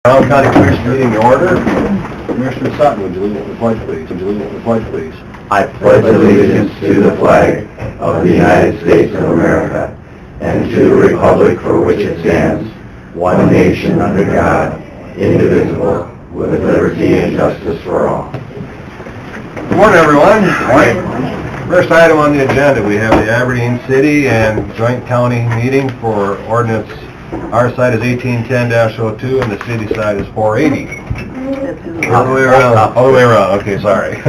Allen County Commission meeting to order. Commissioner Sutton, would you lead us in the pledge, please? Would you lead us in the pledge, please? I pledge allegiance to the flag of the United States of America and to the republic for which it stands, one nation under God, indivisible, with liberty and justice for all. Good morning, everyone. Good morning. First item on the agenda, we have the Aberdeen City and Joint County meeting for ordinance. Our side is 1810-02 and the city side is 480. All the way around. All the way around. Okay, sorry.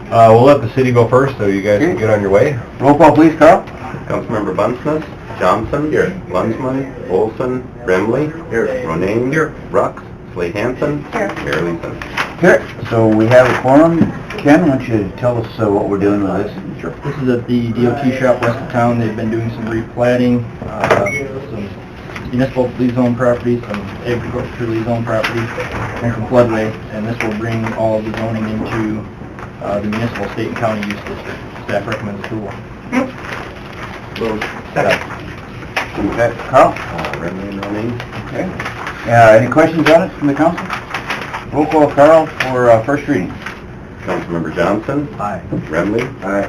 We'll let the city go first, so you guys can get on your way. Roll call, please, Carl. Councilmember Bunceness, Johnson. Here. Lunsman, Olson, Remley. Here. Ronayne. Here. Rux, Slade Hansen. Here. Mayor Leeson. Here. So we have a quorum. Ken, why don't you tell us what we're doing with this? Sure. This is at the DOT shop west of town. They've been doing some replatting, some municipal lease zone properties, some agriculturally zoned properties, and some floodway, and this will bring all of the zoning into the municipal, state, and county use district. Staff recommends approval. Okay. Carl? Remley and Ronayne. Okay. Any questions on it from the council? Roll call, Carl, for first reading. Councilmember Johnson. Aye. Remley. Aye.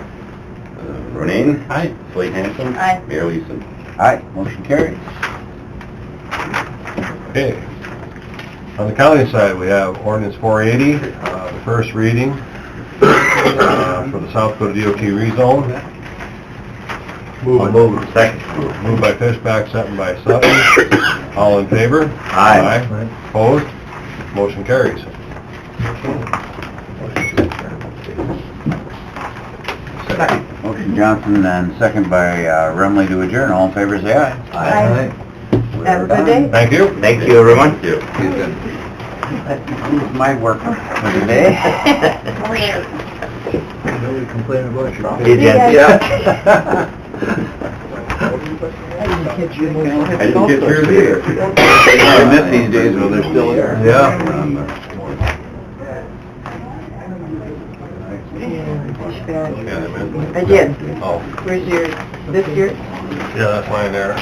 Ronayne. Aye. Slade Hansen. Aye. Mayor Leeson. Aye. Motion carries. Okay. On the county side, we have ordinance 480, the first reading for the South Dakota DOT rezone. Move. Second. Moved by Fishback, second by Sutton. All in favor? Aye. Opposed? Motion carries. Second. Motion Johnson and second by Remley to adjourn. All in favor, say aye. Aye. Have a good day. Thank you. Thank you, everyone. Thank you. That concludes my work for the day. Nobody complain about your... Did you? Yeah. I didn't get yours either. I miss these days when they're still here. Yeah. I did. Oh. Where's yours? This yours? Yeah, that's mine there.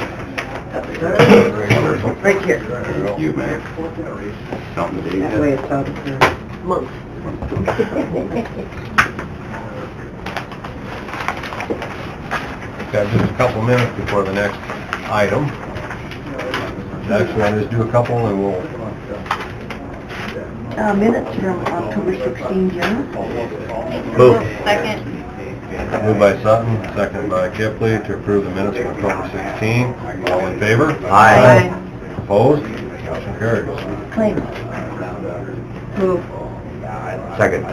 Right here. You, Mayor. Something to do. That way it's out of the month. Got just a couple minutes before the next item. Actually, I'll just do a couple and we'll... Minutes from October 16, General. Move. Second. Moved by Sutton, second by Kipley to approve the minutes from October 16. All in favor? Aye. Opposed? Motion carries. Claims. Move. Second.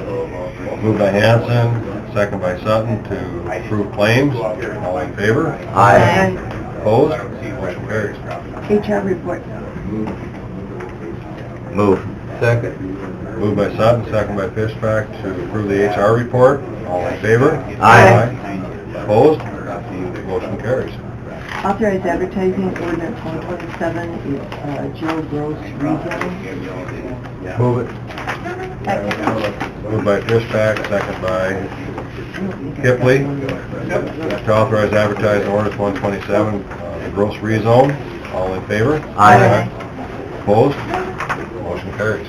Moved by Hanson, second by Sutton to approve claims. All in favor? Aye. Opposed? Motion carries. HR report. Move. Second. Moved by Sutton, second by Fishback to approve the HR report. All in favor? Aye. Opposed? Motion carries. Authorized advertising ordinance 127 is Joe Gross rezone. Move it. Second. Moved by Fishback, second by Kipley to authorize advertising ordinance 127, the gross rezone. All in favor? Aye. Opposed? Motion carries.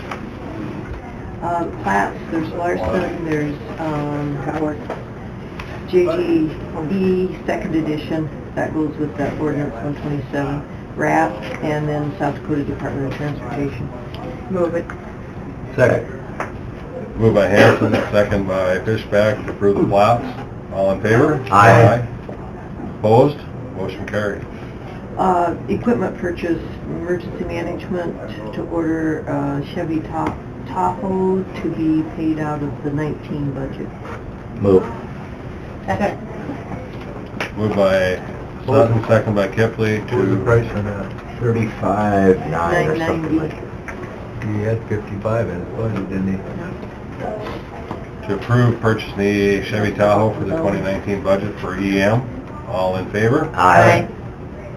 Plats, there's Larson, there's JGE second edition, that goes with that ordinance 127, RAP, and then South Dakota Department of Transportation. Move it. Second. Moved by Hanson, second by Fishback to approve the plats. All in favor? Aye. Opposed? Motion carried. Equipment purchase, emergency management to order Chevy Tahoe to be paid out of the 19 budget. Move. Second. Moved by Sutton, second by Kipley to... What was the price on that? $35.9 or something like that. He had 55 in his budget, didn't he? To approve purchasing the Chevy Tahoe for the 2019 budget for EM. All in favor? Aye.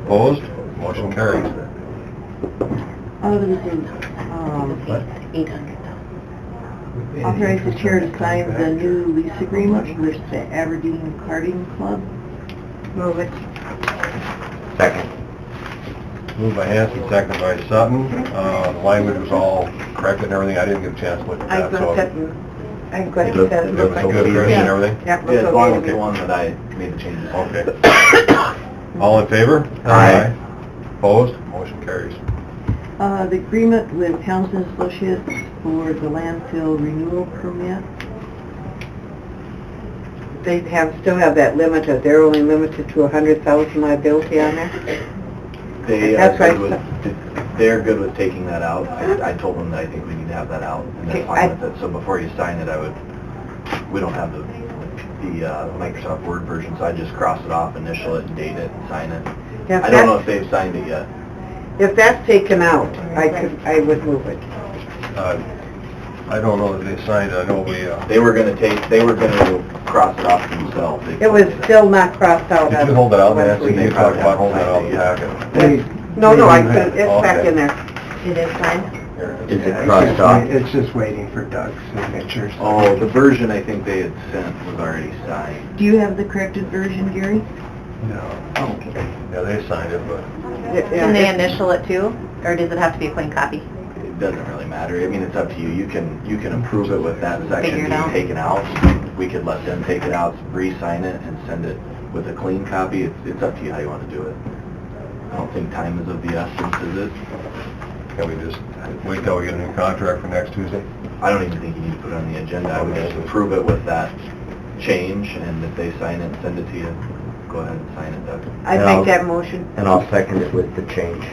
Opposed? Motion carries. There was 800. Authorize the chair to sign the new lease agreement with the Aberdeen Karting Club. Move it. Second. Moved by Hanson, seconded by Sutton. The language was all correct and everything. I didn't get a chance to look at that, so. I'm glad It you said it. was good, Chris, and everything? Yeah, Yeah, as long as okay. the one that I made the changes. Okay. All in favor? Aye. Opposed? Motion carries. The agreement with Townsend Associates for the landfill renewal permit. They still have that limit, they're only limited to 100,000 liability on there? They're good with taking that out. I told them that I think we need to have that out, and they're fine with it. So before you sign it, we don't have the Microsoft Word version, so I just cross it off, initial it, and date it, and sign it. I don't know if they've signed it yet. If that's taken out, I would move it. I don't know that they signed it. I know we, They were gonna cross it off themselves. It was still not crossed out. did you hold it out, Nancy? They You talked probably about holding it haven't out signed in it the yet. packet. No, I couldn't, it's Okay. back in there. It is signed? Here it Is is. it crossed off? It's just waiting for Doug's signatures. Oh, the version I think they had sent was already signed. Do you have the corrected version, Gary? No. Okay. Yeah, they signed it, but Can they initial it too, or does it have to be a clean copy? It doesn't really matter. I mean, it's up to you. You can approve it with that section Figure it being out. taken out. We could let them take it out, re-sign it, and send it with a clean copy. It's up to you how you want to do it. I don't think time is of the essence, is it? can we just wait till we get a new contract for next Tuesday? I don't even think you need to put it on the agenda. I would just approve it with that change, and if they sign it and send it to you, go ahead and sign it, Doug. I'd make that motion. And I'll second it with the change.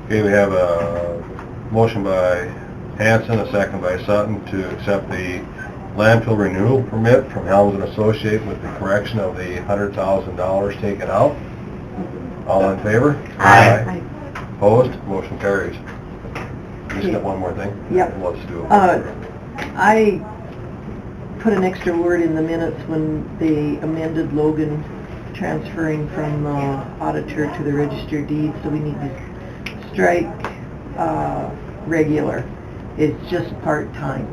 Okay, we have a motion by Hanson, a second by Sutton to accept the landfill renewal permit from Helms and Associate with the correction of the $100,000 taken out. All in favor? Aye. Opposed? Motion carries. Just got one more thing? Yep. Let's do it. I put an extra word in the minutes when they amended Logan transferring from auditor to the register of deeds, so we need to strike regular. It's just part-time.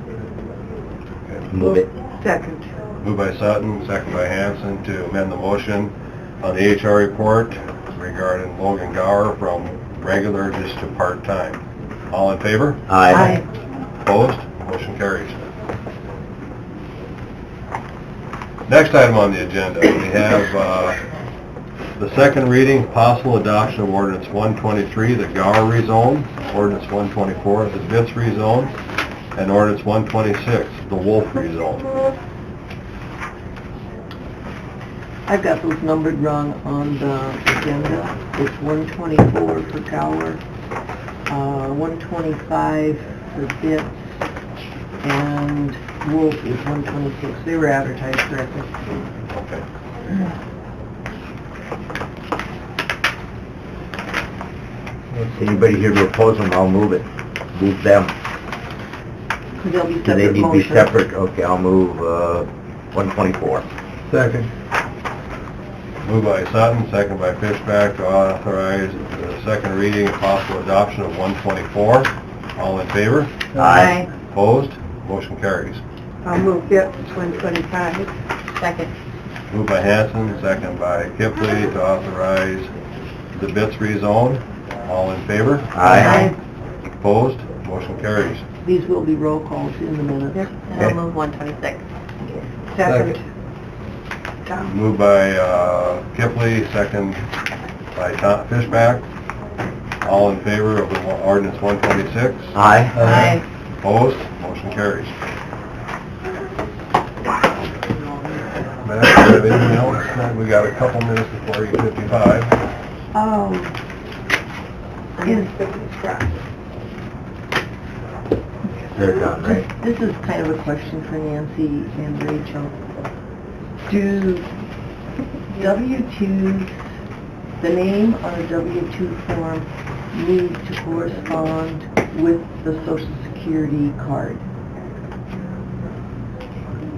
Move it. Second. Moved by Sutton, second by Hanson to amend the motion on the HR report regarding Logan Gower from regular just to part-time. All in favor? Aye. Opposed? Motion carries. Next item on the agenda, we have the second reading, possible adoption of ordinance 123, the Gower rezone, ordinance 124, the Bitz rezone, and ordinance 126, the Wolf rezone. I've got those numbered wrong on the agenda. It's 124 for Gower, 125 for Bitz, and Wolf is 126. They were advertised correctly. Okay. Anybody here to oppose them, I'll move it. Move them. They'll be Do they separate need to be motions. separate? Okay, I'll move 124. Second. Moved by Sutton, second by Fishback to authorize the second reading and possible adoption of 124. All in favor? Aye. Opposed? Motion carries. I'll move Bitz 125. Second. Moved by Hanson, second by Kippley to authorize the Bitz rezone. All in favor? Aye. Opposed? Motion carries. These will be roll calls in the minutes. And I'll move 126. Second. Moved by Kippley, second by Fishback. All in favor of the ordinance 126? Aye. Opposed? Motion carries. Matt, do you have anything else? We got a couple minutes before 8:55. They're done, right? This is kind of a question for Nancy and Rachel. Do W-2s, the name on a W-2 form need to correspond with the Social Security card?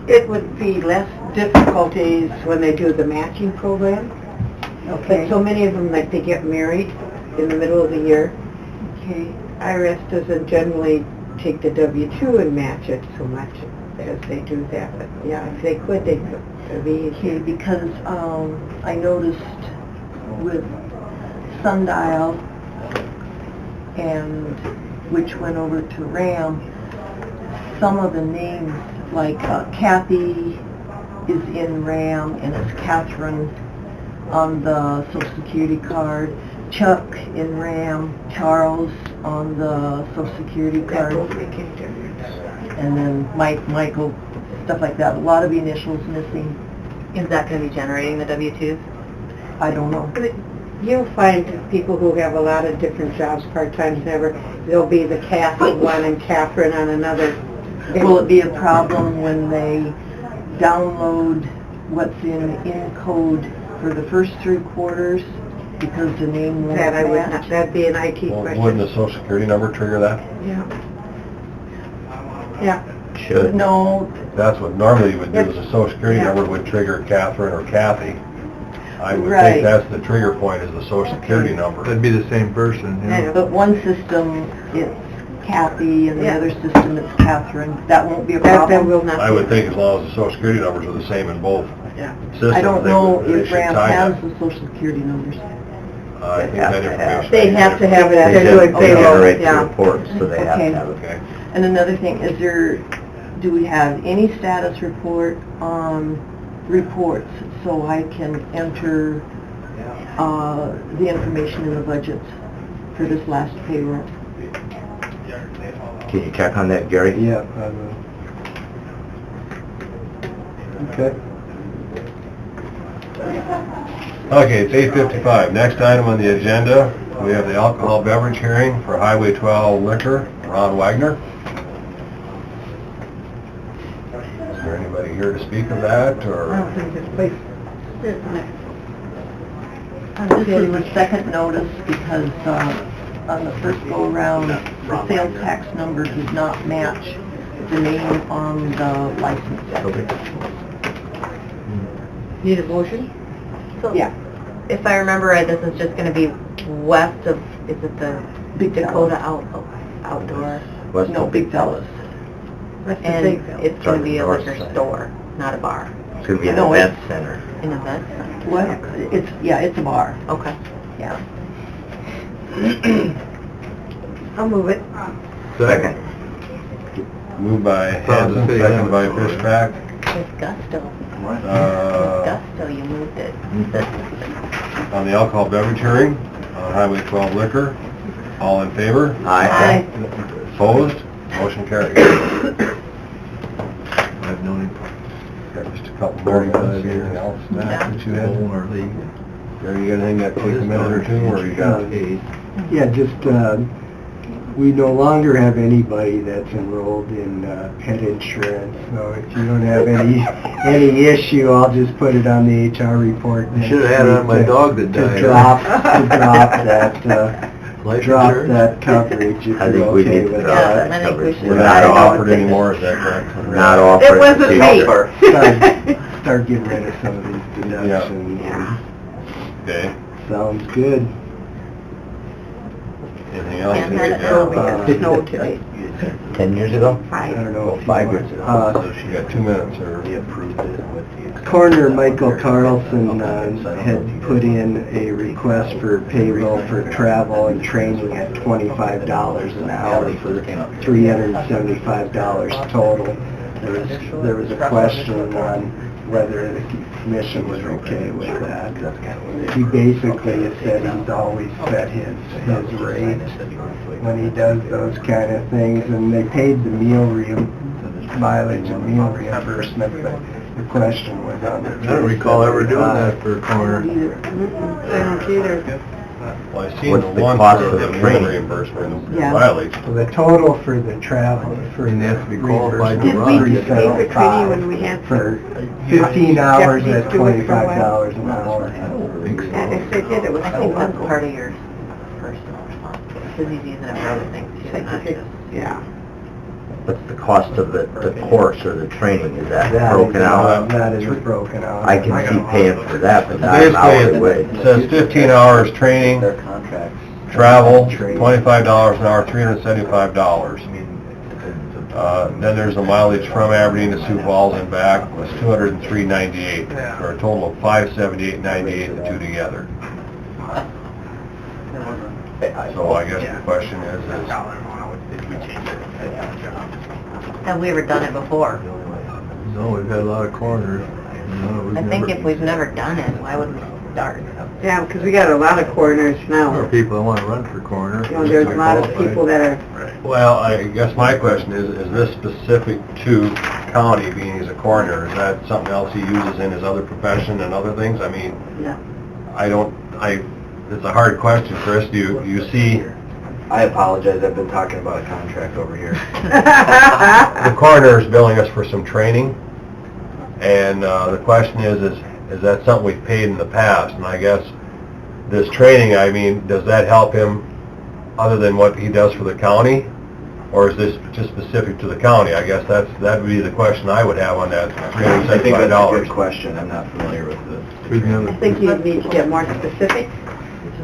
It would be less difficulties when they do the matching program. Okay. But so many of them, like, they get married in the middle of the year. Okay. IRS doesn't generally take the W-2 and match it so much as they do that, but yeah, if they could, they could. It'd be easier. Because I noticed with Sundial, and which went over to RAM, some of the names, like Kathy is in RAM and it's Catherine on the Social Security card, Chuck in RAM, Charles on the Social Security card. That won't make any difference. And then Michael, stuff like that. A lot of initials missing. Is that going to be generating the W-2s? I don't know. You'll find people who have a lot of different jobs, part-time, never, there'll be the Kathy one and Catherine on another. Will it be a problem when they download what's in code for the first 3 quarters because the name won't That I would match? not, that'd be an IT Well, question. wouldn't the social security number trigger that? Yeah. Yeah. Should. No, That's what normally you would do, is the social security Yeah. number would trigger Catherine or Kathy. I would Right. think that's the trigger point, is the social security number. That'd be the same person, I know. but one system it's Kathy and the Yeah. other system it's Catherine. That won't be a That problem? will not. I would think as long as the social security numbers are the same in both Yeah. systems, I don't know they if should RAM tie has that. the social security numbers. I think that information. They have to have it as They they're doing just payroll, generate the yeah. reports, so they have to Okay. have it. Okay. And another thing, do we have any status report on reports so I can enter the information in the budgets for this last payroll? Can you check on that, Gary? Yeah, I will. Okay. Okay, it's 8:55. Next item on the agenda, we have the alcohol beverage hearing for Highway 12 liquor, Ron Wagner. Is there anybody here to speak of that, I or? don't think this place, This is the second notice because on the first go-around, the sales tax number did not match the name on the license. need a motion? So, Yeah. if I remember right, this is just going to be west of, is it the Big Dakota Outdoor? West No, of Big Fellas. That's the And big bill. it's going to be a North liquor side. store, not a bar. It's gonna be an No, event center. An event? What? It's a bar, Okay. yeah. I'll move it. Second. Moved by Sounds Hanson, good. seconded by Fishback. With gusto. With Uh, gusto, you moved it. On the alcohol beverage hearing, on Highway 12 liquor, all in favor? Aye. Opposed? Motion carried. I've known him Got just a couple more minutes, anything else, Matt, that you had? for our league. Gary, you got anything that takes a minute or two, or you got? Yeah, just, we no longer have anybody that's enrolled in pet insurance, so if you don't have any issue, I'll just put it on the HR report. I should've had it on my dog that died. To drop that coverage, if I think you're we okay need to with drop Yeah, that. I think we should. We're not offered anymore, is that correct? Not offered. It wasn't me. Start getting rid of some of these deductions. Okay, Sounds good. anything else? Can't let it Yeah. go. We got snow today. 10 years ago? I don't know. if you 5 want- years ago. So she got 2 minutes, or? approved it with the... Coroner Michael Carlson had put in a request for payroll for travel and training at $25 an hour for $375 total. There was a question on whether the commission was okay with that. He basically has said he's always set his rate when he does those kind of things, and they paid the mileage and meal reimbursement, but the question was on the... I don't recall ever doing that for a coroner. I don't either. Well, I seen What's the the one cost for of the the meal training? reimbursement, the Yeah. mileage. So the total for the travel, for And they have to be qualified to Did run. we pay for training when we had For 15 hours at Deputies do it for a while? $25 an hour. think so. If they did, it was I so think that's wonderful. part of your personal responsibility, because he's using it for other things too, not just... Yeah. What's the cost of the course or the training? Is that That broken is- out? That is broken out. I can see paying for that, but not an hourly wage. Basically, it says 15 hours training, Their contracts. travel, $25 an hour, $375. Then there's a mileage from Aberdeen to Sioux Falls and back, was $203.98, for a total of $578.98, the two together. So I guess the question is Have we ever done it before? no, we've had a lot of corners. I think if we've never done it, why would we start? Yeah, because we got a lot of coroners now. people that want to run for coroner. You know, there's a lot of people that are, Well, I guess my question is this specific to county, being he's a coroner? Is that something else he uses in his other profession and other things? I mean, yeah. It's a hard question, Chris. Do you see I apologize, I've been talking about a contract over here. the coroner is billing us for some training? And the question is that something we've paid in the past? And I guess this training, I mean, does that help him other than what he does for the county? Or is this just specific to the county? I guess that would be the question I would have on that $375. I think that's a good question, I'm not familiar with the I think you need to get more specific,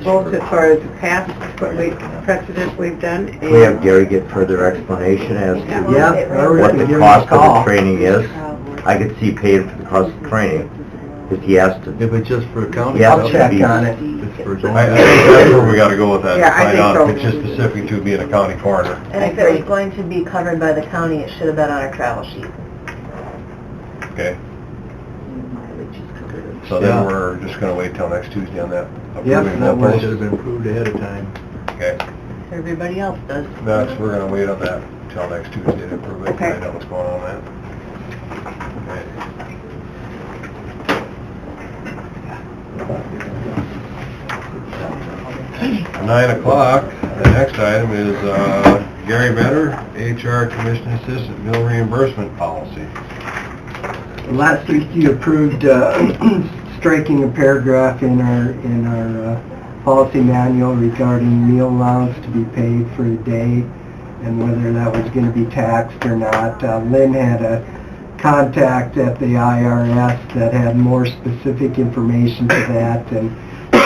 both as far as the past, precedents we've done, and... We have Gary get further explanation as to Yeah, or we what can the give him a cost of call. the training is. I could see paying for the cost of training, if he has to. If it's just for county, Yeah, I'll check on it. I think that's where we gotta go with that. Yeah, to I find think out so. if it's just specific to being a county coroner. And if it was going to be covered by the county, it should have been on our travel sheet. Okay. So then we're just gonna wait till next Tuesday on that. approving that both way. those? been approved ahead of time. Okay. Everybody else does. Next, we're gonna wait on that till next Tuesday to approve it, Okay. find out what's going on with that. Okay. 9 o'clock, the next item is Gary Vetter, HR Commission Assistant Bill Reimbursement Policy. Last week you approved striking a paragraph in our policy manual regarding meal allowance to be paid for a day and whether that was going to be taxed or not. Lynn had a contact at the IRS that had more specific information to that, and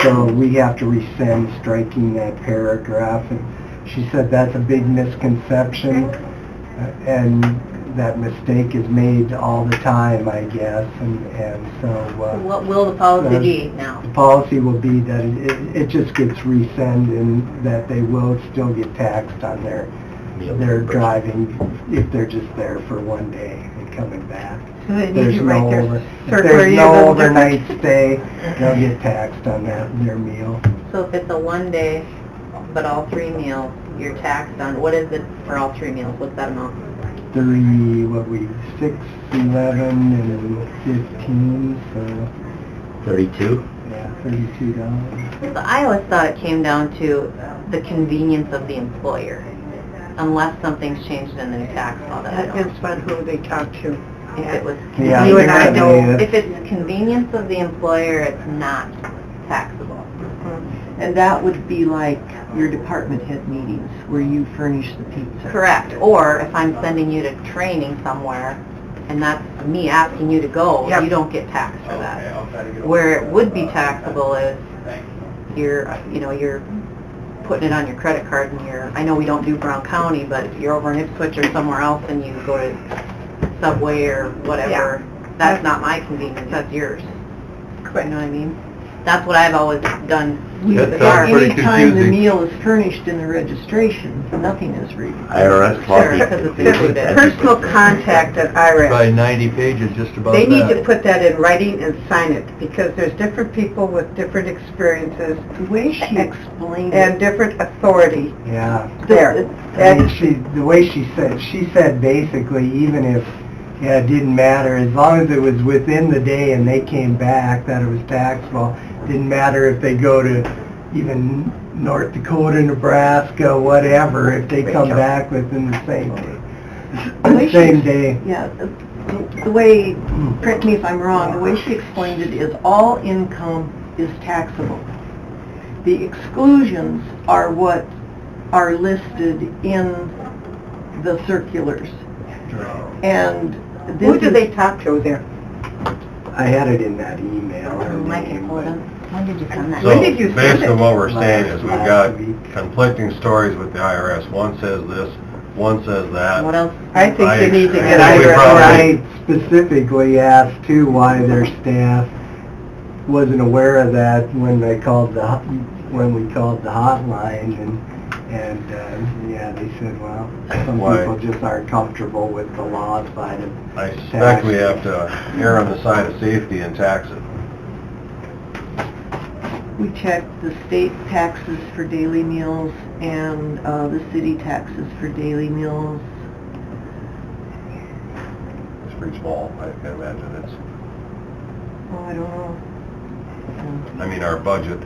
so we have to rescind striking that paragraph. And she said that's a big misconception, and that mistake is made all the time, I guess, and so... What will the policy be now? The policy will be that it just gets resend and that they will still get taxed on their driving if they're just there for one day and coming back. So they need There's to write no their over- If circular there's year no little overnight stay, they'll get taxed on their meal. So if it's a one day, but all 3 meals, you're taxed on, what is it for all 3 meals? What's that amount? 6, 11, and 15, so, 32? yeah, $32. So I always thought it came down to the convenience of the employer, unless something's changed in the new tax law that I That don't. depends on who they talk to. If it was, Yeah, You and I apparently know, it's- if it's convenience of the employer, it's not taxable. And that would be like your department head meetings, where you furnish the pizza. Correct. Or if I'm sending you to training somewhere, and that's me asking you to go, Yep. you don't get taxed for that. Where it would be taxable is you're putting it on your credit card and I know we don't do Brown County, but you're over in Ipswich or somewhere else and you go to Subway or whatever. That's not my convenience, that's yours. You know what I mean? That's what I've always done with the car. Anytime the meal is furnished in the registration, nothing is read. IRS Sure, policy. because it's included. Personal contact at IRS. 90 pages just about They need to put that in writing and sign it, because there's different people with different experiences The way she explained and it, different authority Yeah. there. I mean, the way she said basically, even if, it didn't matter, as long as it was within the day and they came back, that it was taxable. Didn't matter if they go to even North Dakota, Nebraska, whatever, if they come back within the same day. Same day. yeah, the way, correct me if I'm wrong, the way she explained it is all income is taxable. The exclusions are what are listed in the circulars. And this Who do they talk to there? I had it in that email. her Mike name, can pull it up. When did you send that? So When did you send basically it? what we're saying is we've got Last week. conflicting stories with the IRS. One says this, one says that. What else? I think they need to get I think we IRS probably- right. I specifically asked too why their staff wasn't aware of that when they called the when we called the hotline, and yeah, they said, well, some Why? people just aren't comfortable with the laws by the I suspect we have to err on the side of safety and tax it. We checked the state taxes for daily meals and the city taxes for daily meals. It's pretty small, I can imagine it's, Oh, I don't know. I mean, our budget,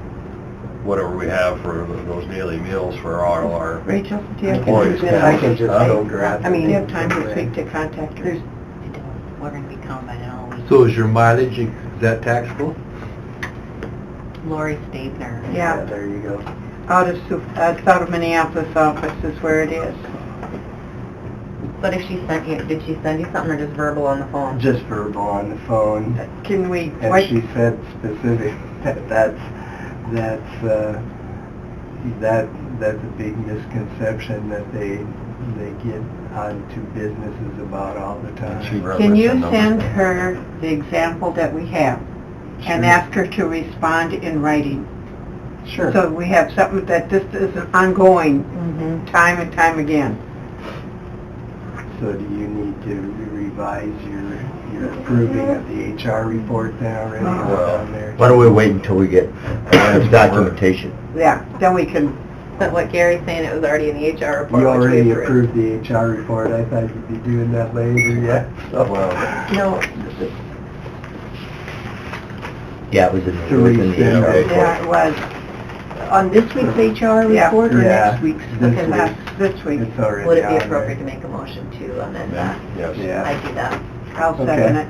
whatever we have for those daily meals for all our Rachel, do you have employees. I can just Huh? go grab. I mean, Do you have time this week to contact her? There's, We're gonna be counting it all week. So is your mileage, is that taxable? Lori Stabner. Yeah, There you go. it's out of Minneapolis office is where it is. But if she sent you, did she send you something or just verbal on the phone? Just verbal on the phone. Can we, And she said specific, that's a big misconception that they get onto businesses about all the time. can you send her the example that we have? And Sure. ask her to respond in writing? Sure. So we have something that this is ongoing, time and time again. So do you need to revise your approving of the HR report now already? Well, on there? Why don't we wait until we get documentation? Yeah, then we can, But what Gary's saying, it was already in the HR report, You which we already approved. approved the HR report. I thought you'd be doing that later yet. So- Well, no, Yeah, it was in To the rescind HR it. report. yeah, it was, on this week's HR Yeah. report or Yeah. next week's? This okay, week. that's this week. It's already Would it be on there. appropriate to make a motion to amend that? yes. Yeah. I do that. I'll second Okay. it.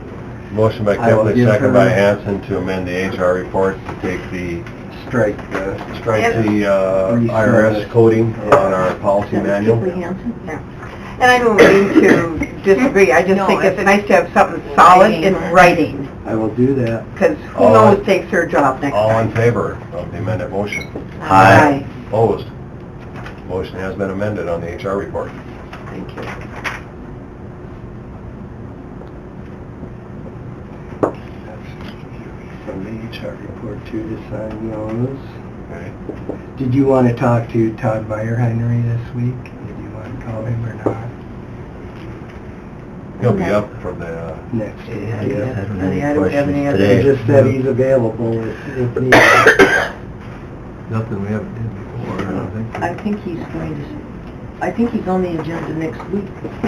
Motion by I will Kempley, give second by her- Hanson to amend the HR report to take the, Strike the, strike Yep. the Resend IRS it. coding on our policy That was manual. Kipley Hansen? Yeah. And I don't mean to disagree, I just No, think if it's it's nice to have something solid in writing, I will do that. because who All knows right. takes her job next All time. in favor of the amended motion? Aye. Opposed? Motion has been amended on the HR report. Thank you. From the HR report too, to sign those. Okay. Did you want to talk to Todd Meyerheinery this week? Did you want to call him or not? He'll be up for the, Next week, Yeah, I yeah. don't I have don't any have any questions other- He today. just said he's available if needed. Nothing we haven't did before, I don't think. I think he's going to, I think he's on the agenda next week.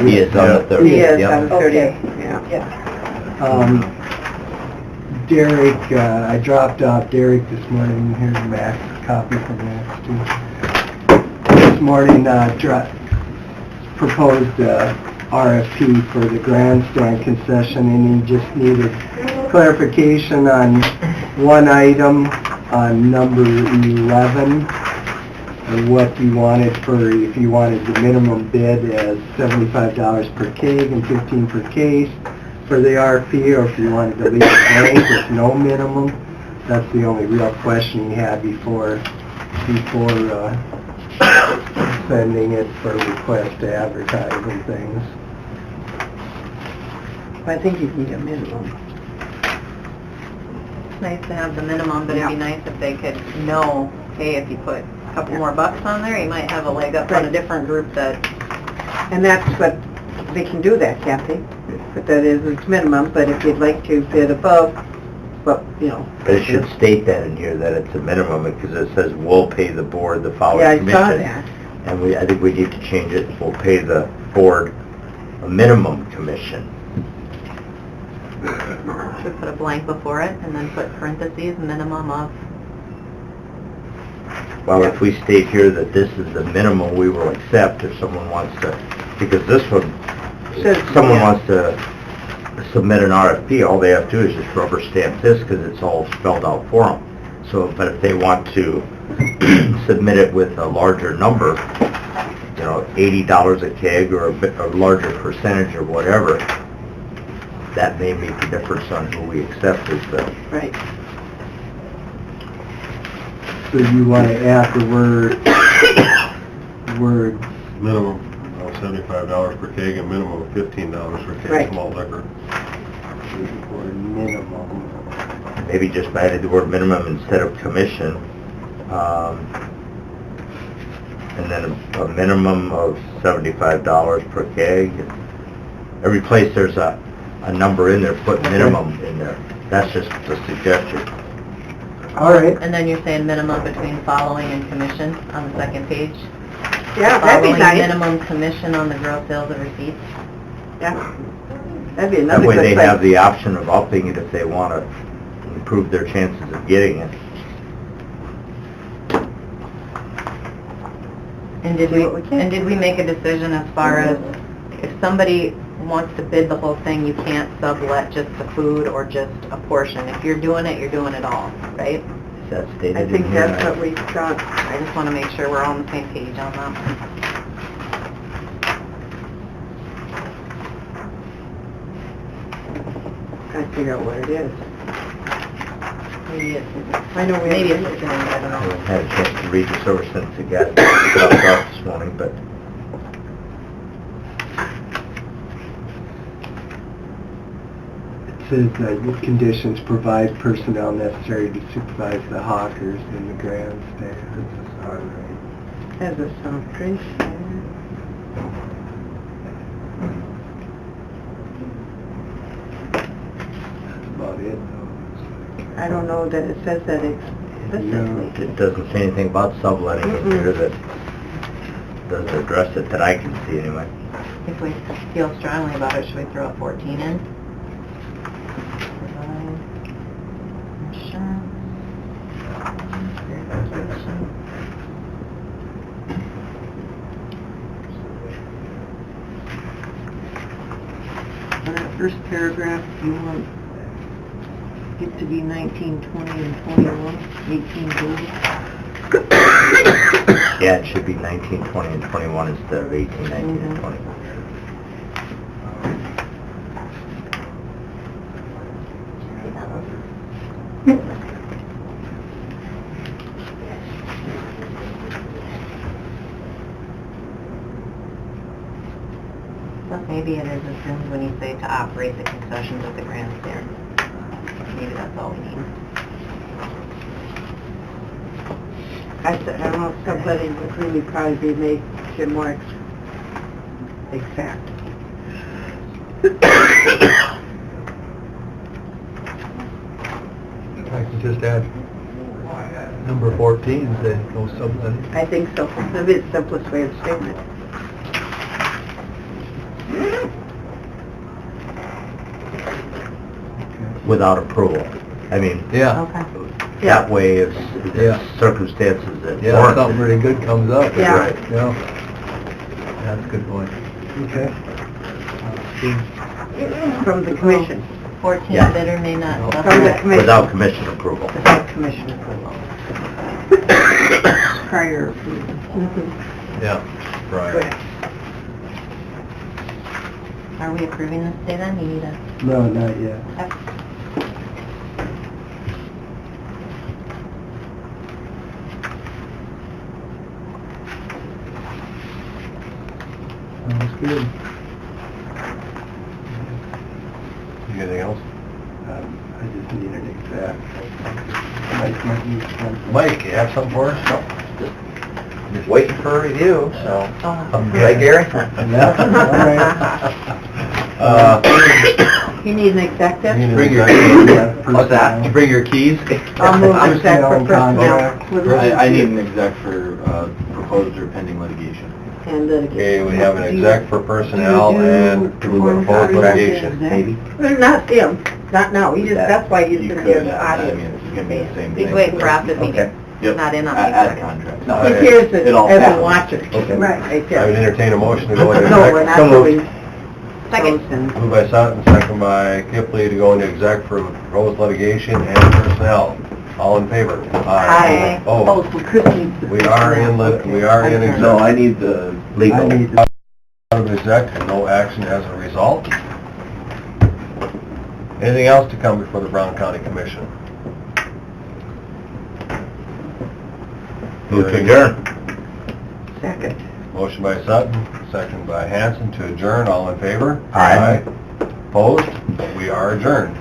He is on the Yeah. 30th. He is yep. on the Okay. 30th, yeah. Yeah. Derek, I dropped off Derek this morning, here's Max, copy from Max too. This morning, proposed RFP for the grandstand concession, and he just needed clarification on one item on number 11, and what you wanted for, if you wanted the minimum bid as $75 per keg and 15 per case for the RFP, or if you wanted to leave it blank with no minimum. That's the only real question you had before sending it for request to advertise and things. I think you need a minimum. It's nice to have the minimum, but it'd be nice if they could know, hey, if you put a couple more bucks on there, you might have a leg up on a Right. different group that, And that's what, they can do that, can't they? Put that as its minimum, but if you'd like to bid above, well, you know. But it should state that in here, that it's a minimum, because it says we'll pay the board the following Yeah, I commission. saw that. And I think we need to change it, we'll pay the board a minimum commission. should put a blank before it and then put parentheses, minimum of. Well, if we state here that this is the minimum we will accept, if someone wants to, because this one, Says- if someone yeah. wants to submit an RFP, all they have to do is just rubber stamp this, because it's all spelled out for them. So, but if they want to submit it with a larger number, you know, $80 a keg or a larger percentage or whatever, that may make a difference on who we accept as the, Right. So you want to add the word minimum of $75 per keg and minimum of $15 per keg Right. of malt liquor. minimum. maybe just added the word minimum instead of commission And then a minimum of $75 per keg. Every place there's a number in there, put minimum in there. That's just a suggestion. All right. And then you're saying minimum between following and commission on the second page? Yeah, that'd be Following nice. minimum commission on the gross sales of receipts? Yeah. That'd be That another way good they place. have the option of upping it if they want to improve their chances of getting it. And did we make a decision as far as if somebody wants to bid the whole thing, you can't sublet just the food or just a portion? If you're doing it all, right? Is that stated I in think here? that's what we've done. I just want to make sure we're all on the same page on that. Trying to figure out what it is. Maybe it's, I know we maybe have- it's, I don't I know. haven't had a chance to read this over since it got dropped off this morning, but It says that with conditions provide personnel necessary to supervise the hawkers in the grandstands. All right. Has a soft drink. That's about it, though. I don't know that it says that No. explicitly. it doesn't say anything about subletting in here that doesn't address it that I can see anyway. If we feel strongly about it, should we throw a 14 in? Provide insurance, verification. On that first paragraph, you want it to be 19, 20, and 21, 18 total. Yeah, it should be 19, 20, and 21 instead of 18, 19, and 20. But maybe it is assumed when you say to operate the concessions at the grandstand. Maybe that's all we need. I don't know, subletting would really probably be make it more exact. I can just add number 14, say no subletting. I think so. That'd be the simplest way of stating it. Without approval. I mean, Yeah, Okay. that way if Yeah. circumstances that yeah, warrant something it. really good comes up. Yeah. Right. Yeah. That's a good point. Okay. From the commission, 14 Yeah. bidder may not from the sublet commission. Without commission approval. Without commission approval. Prior approval. Yeah, right. Good. Are we approving this today then? You need a... No, not yet. Sounds good. You got anything else? I just need an exact. Mike might need something. Mike, you have something for us? Just waiting for a review, so. Oh. Right, Gary? Yeah, all right. You need an executive? Bring your What's that? Did you bring your keys? I'll move I'm exec for still on contract. personnel. I need an exec for proposed or pending litigation. And litigation. Okay, we have an exec for personnel Do you and perform proposed contract litigation. exec? Maybe. Well, not him, not now, he just, that's why he's You gonna could, give the I audience. mean, it's gonna be the same He's thing. waiting for after the meeting. Okay. Yep. Not in on the Add exec. contract. He hears it It all as a passes. watcher. Okay. Right I would there. entertain a motion to go into No, we're exec. not So moved. doing Second. those and- Moved by Sutton, second by Kipley to go into exec for proposed litigation and personnel. All in favor? Aye. Oh, Oh, so Chris needs the... we are in, we are in exec. No, I need the Legal. I need Out of exec and no action as a result. Anything else to come before the Brown County Commission? Move to adjourn. Second. Motion by Sutton, second by Hanson to adjourn. All in favor? Aye. Opposed? We are adjourned.